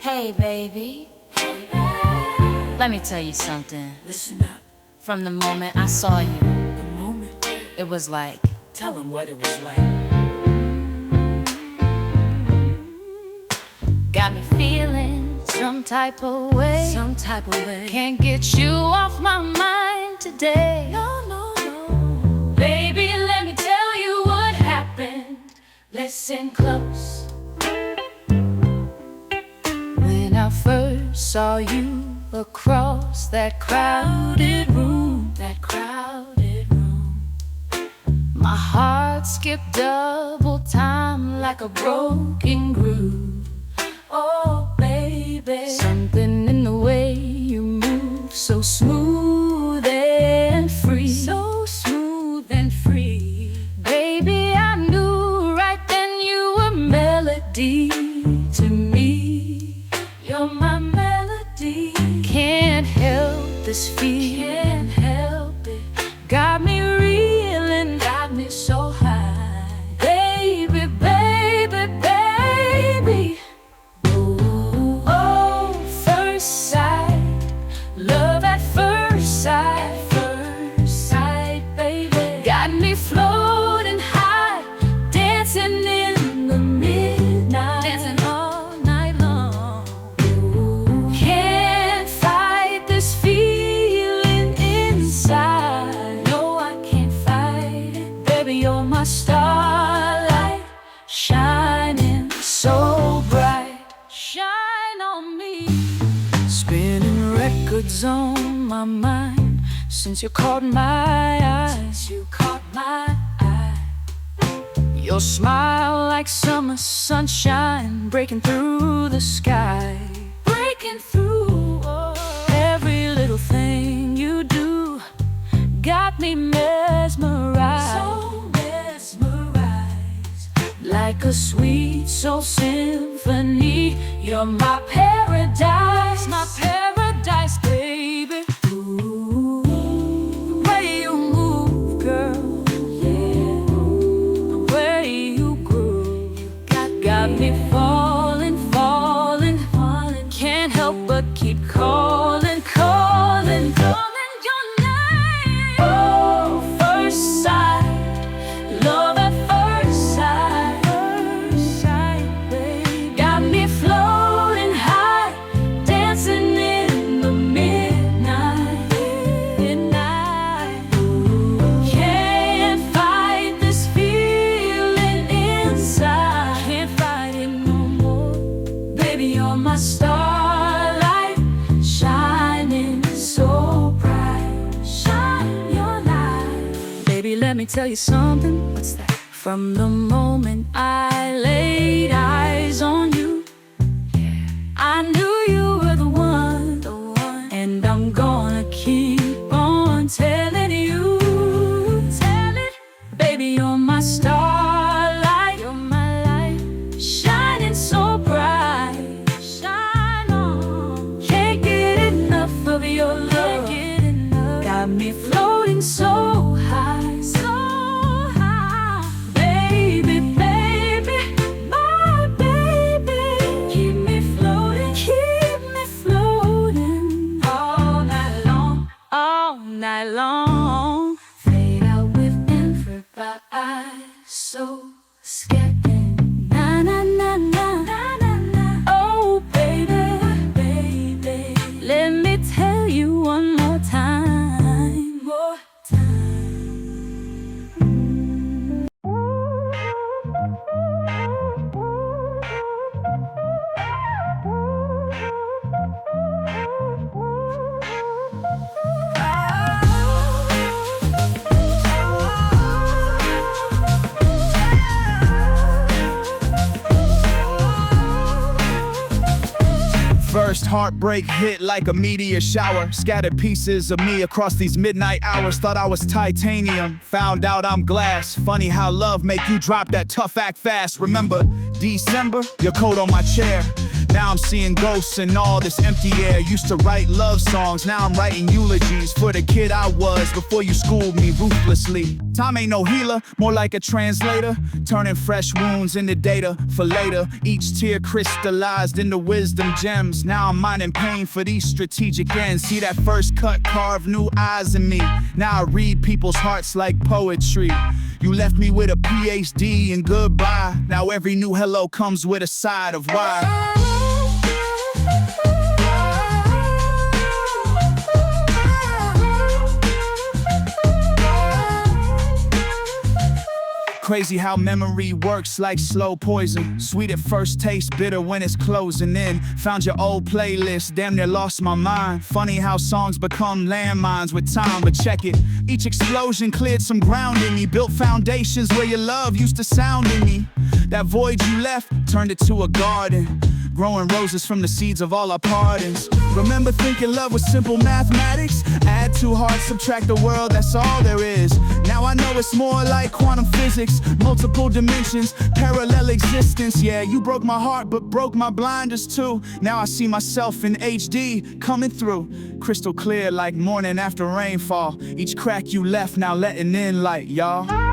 Hey baby, let me tell you something. Listen up, From the moment I saw you, the moment. it was like, Tell them what it was like. got me feeling some type of way. Can't get you off my mind today. No, no, no. Baby, let me tell you what happened. Listen close. When I first saw you across that crowded room, my heart skipped double time like a broken groove. Oh, baby. Something in the way you move, so smooth and free. So smooth and free. Baby, I knew right then you were melody to me. You're my melody. Can't help this feeling. Can't help it. Got me reeling, Got me so high. baby, baby, baby. Ooh, Oh, first sight, love at first sight. first sight, baby. Got me floating high, dancing in the midnight, Dancing all night long. Ooh, can't fight this feeling inside. No, I can't fight it. Baby, you're my starlight, shining so bright. Shine on me. Spinning records on my mind since you caught my eye. You caught my eye. Your smile like summer sunshine breaking through the sky. Breaking through. Oh. Every little thing you do got me mesmerized. So mesmerized. Like a sweet soul symphony, you're my paradise, baby. Ooh, The way you move, girl, yeah. the way you groove, got me falling, falling. Can't help but keep calling, calling, calling your name. Oh, first sight, love at first sight. Baby. Got me floating high, dancing in the midnight. Can't fight this feeling inside. Can't fight it no more. Baby, you're my starlight, shining so bright. Shine your light. Baby, let me tell you something. What's that? From the moment I laid eyes on you, I knew you were the one, and I'm gonna keep on telling you, baby, you're my starlight, You're my light. shining so bright. Shine on. Can't get enough of your love. Get enough. Got me floating so high, So high. baby, baby, my baby. Keep me floating. Keep me floating All night long. all night long. Fade out with everybody. So scared. Na na na na. Na na na. Oh baby, Baby. let me tell you one more time. More time. first heartbreak hit like a meteor shower. Scattered pieces of me across these midnight hours. Thought I was titanium, found out I'm glass. Funny how love make you drop that tough act fast. Remember December, your coat on my chair. Now I'm seeing ghosts in all this empty air. Used to write love songs, now I'm writing eulogies for the kid I was before you schooled me ruthlessly. Time ain't no healer, more like a translator, turning fresh wounds into data for later. Each tear crystallized into wisdom gems. Now I'm mining pain for these strategic ends. See that first cut carve new eyes in me. Now I read people's hearts like poetry. You left me with a PhD and goodbye. Now every new hello comes with a side of why. Crazy how memory works like slow poison. Sweet at first taste, bitter when it's closing in. Found your old playlist, damn near lost my mind. Funny how songs become landmines with time, but check it. Each explosion cleared some ground in me. Built foundations where your love used to sound in me. That void you left, turned it to a garden. Growing roses from the seeds of all our pardons. Remember thinking love was simple mathematics? Add 2 hearts, subtract the world, that's all there is. Now I know it's more like quantum physics. Multiple dimensions, parallel existence. Yeah, you broke my heart, but broke my blinders too. Now I see myself in HD, coming through. Crystal clear like morning after rainfall. Each crack you left, now letting in light, y'all.